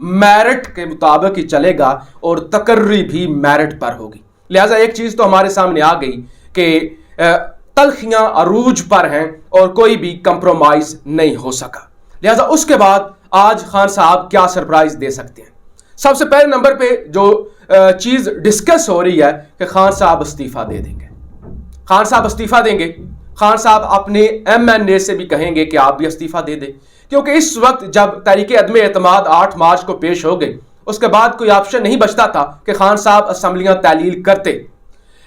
Merit کے مطابق ہی چلے گا اور تقرری بھی میرٹ پر ہوگی. لہٰذا ایک چیز تو ہمارے سامنے آ گئی کہ تلخیاں عروج پر ہیں اور کوئی بھی کمپرومائز نہیں ہو سکا. لہٰذا اس کے بعد آج خان صاحب کیا سرپرائز دے سکتے ہیں؟ سب سے پہلے نمبر پہ جو چیز ڈسکس ہو رہی ہے کہ خان صاحب استعفیٰ دے دیں گے. خان صاحب استعفیٰ دیں گے. خان صاحب اپنے ایم این اے سے بھی کہیں گے کہ آپ بھی استعفیٰ دے دیں، کیونکہ اس وقت جب تحریک عدم اعتماد 8 مارچ کو پیش ہو گئی اس کے بعد کوئی آپشن نہیں بچتا تھا کہ خان صاحب اسمبلیاں تعلیل کرتے.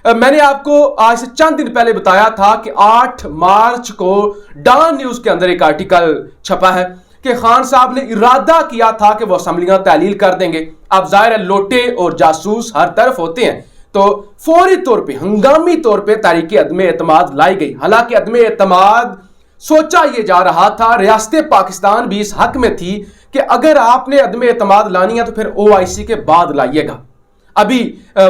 میں نے آپ کو آج سے چند دن پہلے بتایا تھا کہ 8 مارچ کو ڈان نیوز کے اندر ایک آرٹیکل چھپا ہے کہ خان صاحب نے ارادہ کیا تھا کہ وہ اسمبلیاں تعلیل کر دیں گے. اب ظاہر ہے لوٹے اور جاسوس ہر طرف ہوتے ہیں تو فوری طور پہ ہنگامی طور پہ تحریک عدم اعتماد لائی گئی. حالانکہ عدم اعتماد سوچا یہ جا رہا تھا، ریاست پاکستان بھی اس حق میں تھی کہ اگر آپ نے عدم اعتماد لانی ہے تو پھر OIC کے بعد لائیے گا. ابھی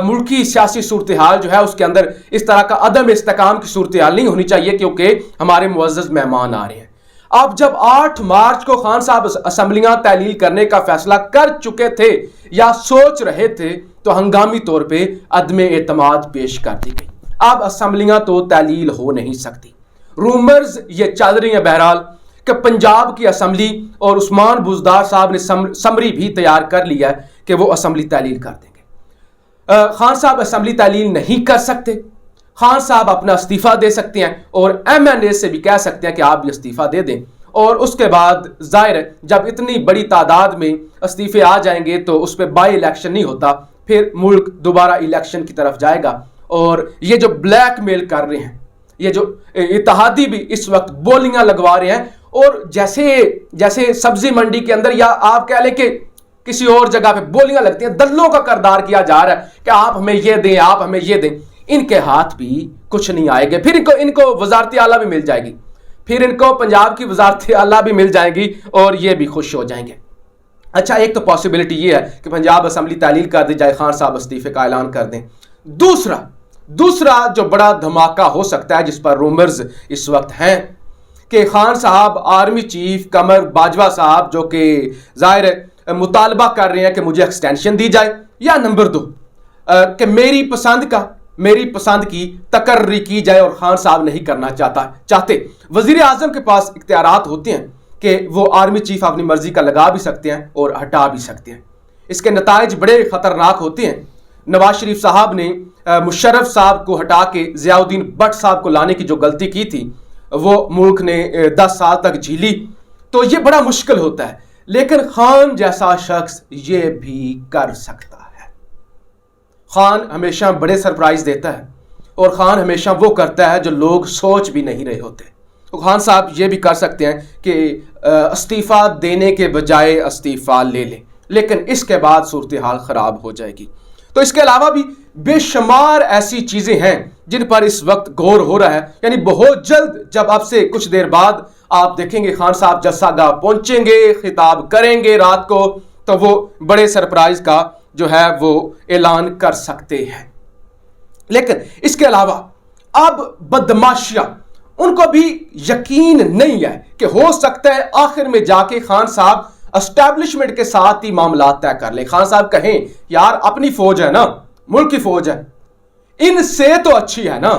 ملکی سیاسی صورتحال جو ہے اس کے اندر اس طرح کا عدم استحکام کی صورتحال نہیں ہونی چاہیے کیونکہ ہمارے معزز مہمان آ رہے ہیں. اب جب 8 مارچ کو خان صاحب اسمبلیاں تعلیل کرنے کا فیصلہ کر چکے تھے یا سوچ رہے تھے تو ہنگامی طور پہ عدم اعتماد پیش کر دی گئی. اب اسمبلیاں تو تعلیل ہو نہیں سکتی. رومرز یہ چل رہی ہیں بہرحال کہ پنجاب کی اسمبلی اور عثمان بزدار صاحب نے سمری بھی تیار کر لیا ہے کہ وہ اسمبلی تعلیل کر دیں گے. خان صاحب اسمبلی تعلیل نہیں کر سکتے. خان صاحب اپنا استعفیٰ دے سکتے ہیں اور ایم این اے سے بھی کہہ سکتے ہیں کہ آپ بھی استعفیٰ دے دیں. اور اس کے بعد ظاہر ہے جب اتنی بڑی تعداد میں استعفے آ جائیں گے تو اس پہ بائی الیکشن نہیں ہوتا، پھر ملک دوبارہ الیکشن کی طرف جائے گا. اور یہ جو بلیک میل کر رہے ہیں، یہ جو اتحادی بھی اس وقت بولیاں لگوا رہے ہیں اور جیسے سبزی منڈی کے اندر یا آپ کہہ لیں کہ کسی اور جگہ پہ بولیاں لگتی ہیں، دلوں کا کردار کیا جا رہا ہے کہ آپ ہمیں یہ دیں، آپ ہمیں یہ دیں. ان کے ہاتھ بھی کچھ نہیں آئے گے. پھر ان کو وزارت اعلیٰ بھی مل جائے گی، پھر ان کو پنجاب کی وزارت اعلیٰ بھی مل جائیں گی اور یہ بھی خوش ہو جائیں گے. اچھا، ایک تو پاسبلٹی یہ ہے کہ پنجاب اسمبلی تعلیل کر دی جائے، خان صاحب استعفے کا اعلان کر دیں. دوسرا جو بڑا دھماکہ ہو سکتا ہے جس پر رومرز اس وقت ہیں کہ خان صاحب آرمی چیف قمر باجوہ صاحب جو کہ ظاہر مطالبہ کر رہے ہیں کہ مجھے ایکسٹینشن دی جائے، یا نمبر 2 کہ میری پسند کی تقرری کی جائے اور خان صاحب نہیں کرنا چاہتے. وزیر اعظم کے پاس اختیارات ہوتے ہیں کہ وہ آرمی چیف اپنی مرضی کا لگا بھی سکتے ہیں اور ہٹا بھی سکتے ہیں. اس کے نتائج بڑے خطرناک ہوتے ہیں. نواز شریف صاحب نے مشرف صاحب کو ہٹا کے ضیاء الدین بٹ صاحب کو لانے کی جو غلطی کی تھی وہ ملک نے 10 سال تک جھیلی، تو یہ بڑا مشکل ہوتا ہے. لیکن خان جیسا شخص یہ بھی کر سکتا ہے. خان ہمیشہ بڑے سرپرائز دیتا ہے اور خان ہمیشہ وہ کرتا ہے جو لوگ سوچ بھی نہیں رہے ہوتے. تو خان صاحب یہ بھی کر سکتے ہیں کہ استعفیٰ دینے کے بجائے استعفیٰ لے لیں، لیکن اس کے بعد صورتحال خراب ہو جائے گی. تو اس کے علاوہ بھی بے شمار ایسی چیزیں ہیں جن پر اس وقت غور ہو رہا ہے. یعنی بہت جلد جب اب سے کچھ دیر بعد آپ دیکھیں گے خان صاحب جلسہ گاہ پہنچیں گے، خطاب کریں گے رات کو، تو وہ بڑے سرپرائز کا جو ہے وہ اعلان کر سکتے ہیں. لیکن اس کے علاوہ اب بدماشیاں ان کو بھی یقین نہیں ہے کہ ہو سکتا ہے آخر میں جا کے خان صاحب اسٹیبلشمنٹ کے ساتھ ہی معاملات طے کر لیں. خان صاحب کہیں یار اپنی فوج ہے نا، ملک کی فوج ہے، ان سے تو اچھی ہے نا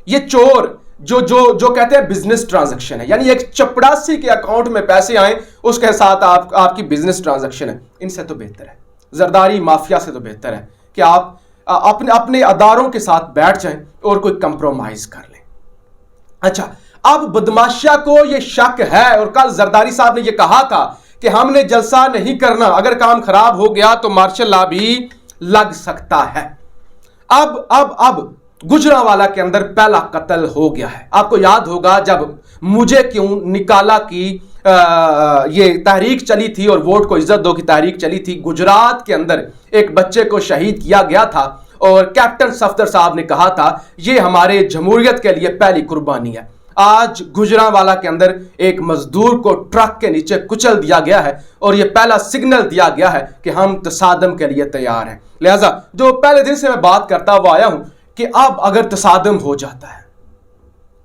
یہ چور جو کہتے ہیں بزنس ٹرانزیکشن ہے، یعنی ایک چپڑاسی کے اکاؤنٹ میں پیسے آئیں اس کے ساتھ آپ کی بزنس ٹرانزیکشن ہے. ان سے تو بہتر ہے، زرداری مافیا سے تو بہتر ہے کہ آپ اپنے اداروں کے ساتھ بیٹھ جائیں اور کوئی کمپرومائز کر لیں. اچھا، اب بدماشیہ کو یہ شک ہے اور کل زرداری صاحب نے یہ کہا تھا کہ ہم نے جلسہ نہیں کرنا، اگر کام خراب ہو گیا تو مارشل لا بھی لگ سکتا ہے. اب گجرانوالہ کے اندر پہلا قتل ہو گیا ہے. آپ کو یاد ہوگا جب مجھے کیوں نکالا کی یہ تحریک چلی تھی اور ووٹ کو عزت دو کی تحریک چلی تھی، گجرات کے اندر ایک بچے کو شہید کیا گیا تھا اور کیپٹن صفدر صاحب نے کہا تھا یہ ہمارے جمہوریت کے لیے پہلی قربانی ہے. آج گجرانوالہ کے اندر ایک مزدور کو ٹرک کے نیچے کچل دیا گیا ہے اور یہ پہلا سگنل دیا گیا ہے کہ ہم تصادم کے لیے تیار ہیں. لہٰذا جو پہلے دن سے میں بات کرتا ہوا آیا ہوں کہ اب اگر تصادم ہو جاتا ہے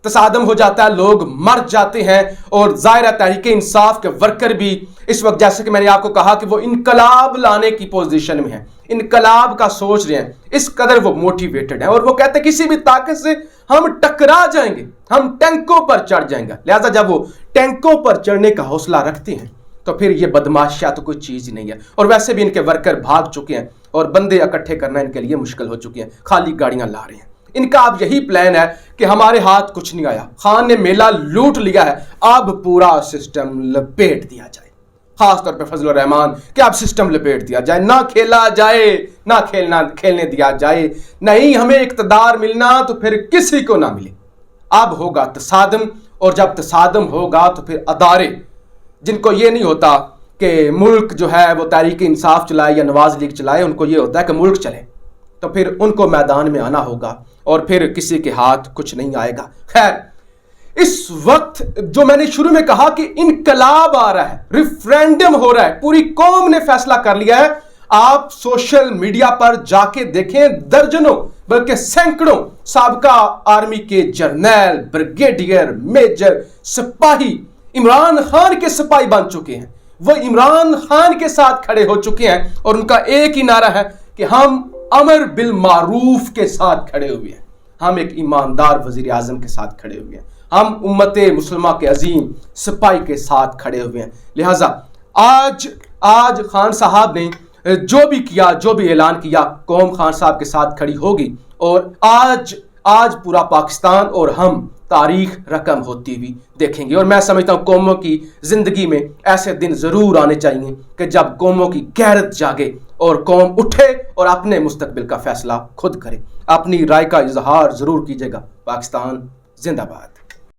تصادم ہو جاتا ہے, لوگ مر جاتے ہیں, اور ظاہر تحریک انصاف کے ورکر بھی اس وقت, جیسے کہ میں نے آپ کو کہا کہ وہ انقلاب لانے کی پوزیشن میں ہیں, انقلاب کا سوچ رہے ہیں, اس قدر وہ موٹیویٹڈ ہیں, اور وہ کہتے ہیں کسی بھی طاقت سے ہم ٹکرا جائیں گے, ہم ٹینکوں پر چڑھ جائیں گے. لہٰذا جب وہ ٹینکوں پر چڑھنے کا حوصلہ رکھتے ہیں تو پھر یہ بدماشیاں تو کوئی چیز ہی نہیں ہے. اور ویسے بھی ان کے ورکر بھاگ چکے ہیں اور بندے اکٹھے کرنا ان کے لیے مشکل ہو چکے ہیں, خالی گاڑیاں لا رہے ہیں. ان کا اب یہی پلان ہے کہ ہمارے ہاتھ کچھ نہیں آیا, خان نے میلہ لوٹ لیا ہے, اب پورا سسٹم لپیٹ دیا جائے. خاص طور پہ فضل الرحمان کہ اب سسٹم لپیٹ دیا جائے, نہ کھیلا جائے, نہ کھیلنے دیا جائے, نہیں ہمیں اقتدار ملنا تو پھر کسی کو نہ ملے. اب ہوگا تصادم, اور جب تصادم ہوگا تو پھر ادارے جن کو یہ نہیں ہوتا کہ ملک جو ہے وہ تحریک انصاف چلائے یا نواز لیگ چلائے, ان کو یہ ہوتا ہے کہ ملک چلے, تو پھر ان کو میدان میں آنا ہوگا اور پھر کسی کے ہاتھ کچھ نہیں آئے گا. خیر, اس وقت جو میں نے شروع میں کہا کہ انقلاب آ رہا ہے, ریفرینڈم ہو رہا ہے, پوری قوم نے فیصلہ کر لیا ہے. آپ سوشل میڈیا پر جا کے دیکھیں, درجنوں بلکہ سینکڑوں سابقہ آرمی کے جرنیل, بریگیڈیئر, میجر, سپاہی عمران خان کے سپاہی بن چکے ہیں. وہ عمران خان کے ساتھ کھڑے ہو چکے ہیں, اور ان کا ایک ہی نعرہ ہے کہ ہم امر بالمعروف کے ساتھ کھڑے ہوئے ہیں, ہم ایک ایماندار وزیر اعظم کے ساتھ کھڑے ہوئے ہیں, ہم امت مسلمہ کے عظیم سپاہی کے ساتھ کھڑے ہوئے ہیں. لہٰذا آج خان صاحب نے جو بھی کیا, جو بھی اعلان کیا, قوم خان صاحب کے ساتھ کھڑی ہوگی, اور آج پورا پاکستان اور ہم تاریخ رقم ہوتی ہوئی دیکھیں گے. اور میں سمجھتا ہوں قوموں کی زندگی میں ایسے دن ضرور آنے چاہیے کہ جب قوموں کی غیرت جاگے اور قوم اٹھے اور اپنے مستقبل کا فیصلہ خود کرے. اپنی رائے کا اظہار ضرور کیجیے گا. پاکستان زندہ باد.